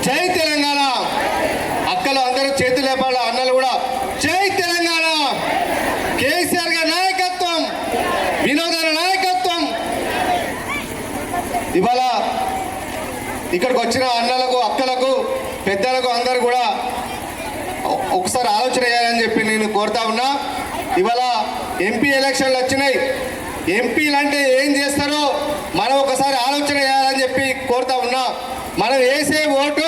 జై తెలంగాణ. అక్కలు అందరూ చేతులు లేపాలి, అన్నలు కూడా జై తెలంగాణ. కేసీఆర్ గారి నాయకత్వం, వినోదన నాయకత్వం. ఇవాళ ఇక్కడికి వచ్చిన అన్నలకు, అక్కలకు, పెద్దలకు అందరూ కూడా ఒకసారి ఆలోచన చేయాలని చెప్పి నేను కోరుతా ఉన్నా. ఇవాళ ఎంపీ ఎలక్షన్లు వచ్చినాయి. ఎంపీలు అంటే ఏం చేస్తారో మనం ఒకసారి ఆలోచన చేయాలని చెప్పి కోరుతా ఉన్నా. మనం వేసే ఓటు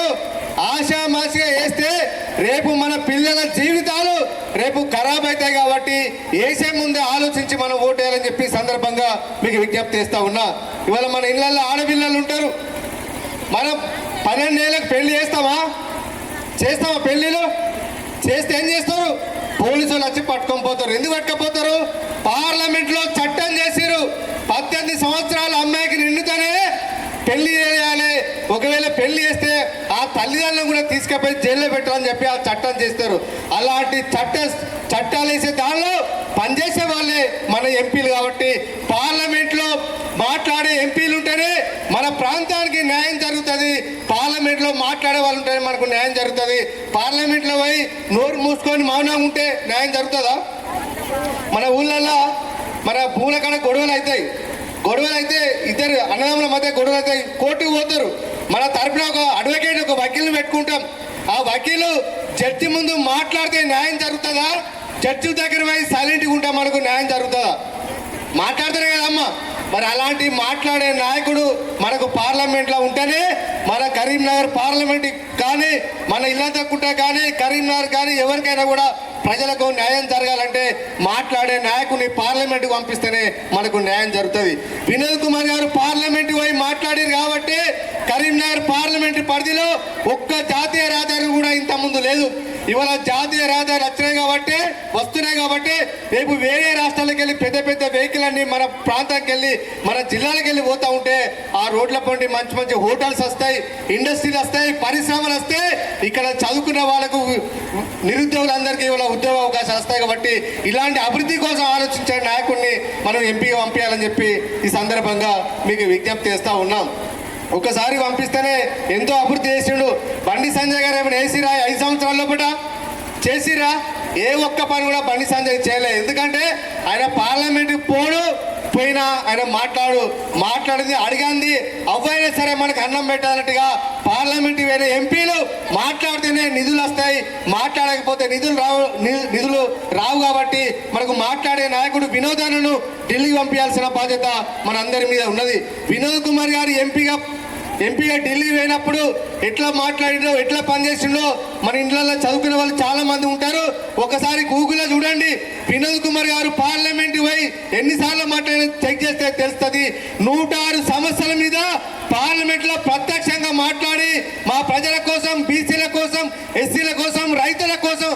ఆశామాషిగా వేస్తే రేపు మన పిల్లల జీవితాలు రేపు ఖరాబ్ అవుతాయి. కాబట్టి వేసే ముందే ఆలోచించి మనం ఓటు వేయాలని చెప్పి సందర్భంగా మీకు విజ్ఞప్తి చేస్తూ ఉన్నా. ఇవాళ మన ఇళ్ళల్లో ఆడపిల్లలు ఉంటారు. మనం 12 ఏళ్ళకి పెళ్లి చేస్తామా పెళ్ళిళ్ళు చేస్తే ఏం చేస్తారు? పోలీసులు వచ్చి పట్టుకొని పోతారు. ఎందుకు పట్టుకపోతారు? పార్లమెంట్లో చట్టం చేసిరు, 18 సంవత్సరాల అమ్మాయికి నిండుతూనే పెళ్లి చేయాలి. ఒకవేళ పెళ్లి చేస్తే ఆ తల్లిదండ్రులను కూడా తీసుకుపోయి జైల్లో పెట్టాలని చెప్పి ఆ చట్టం చేస్తారు. అలాంటి చట్టాలు వేసే దానిలో పనిచేసే వాళ్ళే మన ఎంపీలు. కాబట్టి పార్లమెంట్లో మాట్లాడే ఎంపీలు ఉంటేనే మన ప్రాంతానికి న్యాయం జరుగుతుంది. పార్లమెంట్లో మాట్లాడే వాళ్ళు ఉంటేనే మనకు న్యాయం జరుగుతుంది. పార్లమెంట్లో పోయి నోరు మూసుకొని మౌనంగా ఉంటే న్యాయం జరుగుతుందా? మన ఊళ్ళల్లో మన భూముల కాడ గొడవలు అయితే ఇద్దరు అన్నదమ్ముల మధ్య గొడవలు అవుతాయి, కోర్టుకు పోతారు. మన తరపున ఒక అడ్వకేట్, ఒక వకీల్ని పెట్టుకుంటాం. ఆ వకీలు జడ్జి ముందు మాట్లాడితే న్యాయం జరుగుతుందా? జడ్జి దగ్గర పోయి సైలెంట్గా ఉంటాం, మనకు న్యాయం జరుగుతుందా? మాట్లాడతారే కదమ్మా. మరి అలాంటి మాట్లాడే నాయకుడు మనకు పార్లమెంట్లో ఉంటేనే మన కరీంనగర్ పార్లమెంట్ కానీ, మన ఇల్లంతకుంట కానీ, కరీంనగర్ కానీ ఎవరికైనా కూడా ప్రజలకు న్యాయం జరగాలంటే మాట్లాడే నాయకుని పార్లమెంట్కి పంపిస్తేనే మనకు న్యాయం జరుగుతుంది. వినోద్ కుమార్ గారు పార్లమెంట్కి పోయి మాట్లాడారు కాబట్టి కరీంనగర్ పార్లమెంట్ పరిధిలో ఒక్క జాతీయ రహదారి కూడా ఇంత ముందు లేదు. ఇవాళ జాతీయ రహదారి వస్తున్నాయి కాబట్టి రేపు వేరే రాష్ట్రాలకు వెళ్ళి పెద్ద పెద్ద వెహికల్ అన్ని మన ప్రాంతానికి వెళ్ళి మన జిల్లాలకు వెళ్ళి పోతూ ఉంటే ఆ రోడ్ల పండి మంచి మంచి హోటల్స్ వస్తాయి, ఇండస్ట్రీలు వస్తాయి, పరిశ్రమలు వస్తాయి. ఇక్కడ చదువుకున్న వాళ్ళకు, నిరుద్యోగులందరికీ ఇవాళ ఉద్యోగ అవకాశాలు వస్తాయి. కాబట్టి ఇలాంటి అభివృద్ధి కోసం ఆలోచించే నాయకుడిని మనం ఎంపీగా పంపించాలని చెప్పి ఈ సందర్భంగా మీకు విజ్ఞప్తి చేస్తూ ఉన్నాం. ఒకసారి పంపిస్తేనే ఎంతో అభివృద్ధి చేసిండు. బండి సంజయ్ గారు ఏమైనా వేసిరా? 5 సంవత్సరాల లోపల చేసిరా? ఏ ఒక్క పని కూడా బండి సంజయ్ చేయలేదు. ఎందుకంటే ఆయన పార్లమెంట్కి పోయినా ఆయన మాట్లాడింది అడిగింది అవ్వైనా సరే మనకు అన్నం పెట్టాలన్నట్టుగా పార్లమెంట్ వేరే ఎంపీలు మాట్లాడితేనే నిధులు వస్తాయి, మాట్లాడకపోతే నిధులు రావు. కాబట్టి మనకు మాట్లాడే నాయకుడు వినోదాలను ఢిల్లీకి పంపించాల్సిన బాధ్యత మనందరి మీద ఉన్నది. వినోద్ కుమార్ గారు ఎంపీగా ఢిల్లీ పోయినప్పుడు ఎట్లా మాట్లాడిండో, ఎట్లా పనిచేసిండో మన ఇంట్లో చదువుకునే వాళ్ళు చాలా మంది ఉంటారు. ఒకసారి గూగుల్లో చూడండి. వినోద్ కుమార్ గారు పార్లమెంట్ పోయి ఎన్నిసార్లు మాట్లాడి చెక్ చేస్తే తెలుస్తుంది. 106 సమస్యల మీద పార్లమెంట్లో ప్రత్యక్షంగా మాట్లాడి మా ప్రజల కోసం, బీసీల కోసం, ఎస్సీల కోసం, రైతుల కోసం,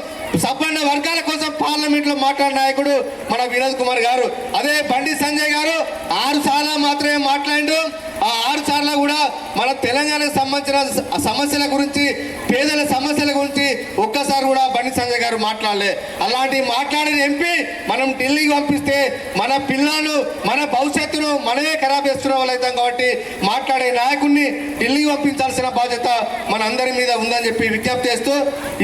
సబ్బండ వర్గాల కోసం పార్లమెంట్లో మాట్లాడిన నాయకుడు మన వినోద్ కుమార్ గారు. అదే బండి సంజయ్ గారు 6 సార్లు మాత్రమే మాట్లాడిండు. ఆ 6 సార్లు కూడా మన తెలంగాణకు సంబంధించిన సమస్యల గురించి, పేదల సమస్యల గురించి ఒక్కసారి కూడా బండి సంజయ్ గారు మాట్లాడలే. అలాంటి మాట్లాడిన ఎంపీ మనం ఢిల్లీకి పంపిస్తే మన పిల్లలు, మన భవిష్యత్తును మనమే ఖరాబ్ చేస్తున్న వాళ్ళు అవుతాం. కాబట్టి మాట్లాడే నాయకుడిని ఢిల్లీకి పంపించాల్సిన బాధ్యత మన అందరి మీద ఉందని చెప్పి విజ్ఞప్తి చేస్తూ,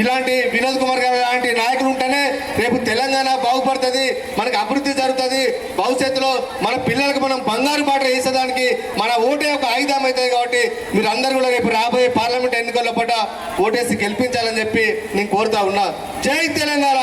ఇలాంటి వినోద్ కుమార్ గారు లాంటి నాయకులు ఉంటేనే రేపు తెలంగాణ బాగుపడుతుంది, మనకు అభివృద్ధి జరుగుతుంది. భవిష్యత్తులో మన పిల్లలకు మనం బంగారు బాట వేసేదానికి మన ఓటే ఒక ఆయుధం అవుతుంది. కాబట్టి మీరు అందరూ కూడా రేపు రాబోయే పార్లమెంట్ ఎన్నికల్లో పూట ఓటేసి గెలిపించాలని చెప్పి నేను కోరుతా ఉన్నా. జై తెలంగాణ.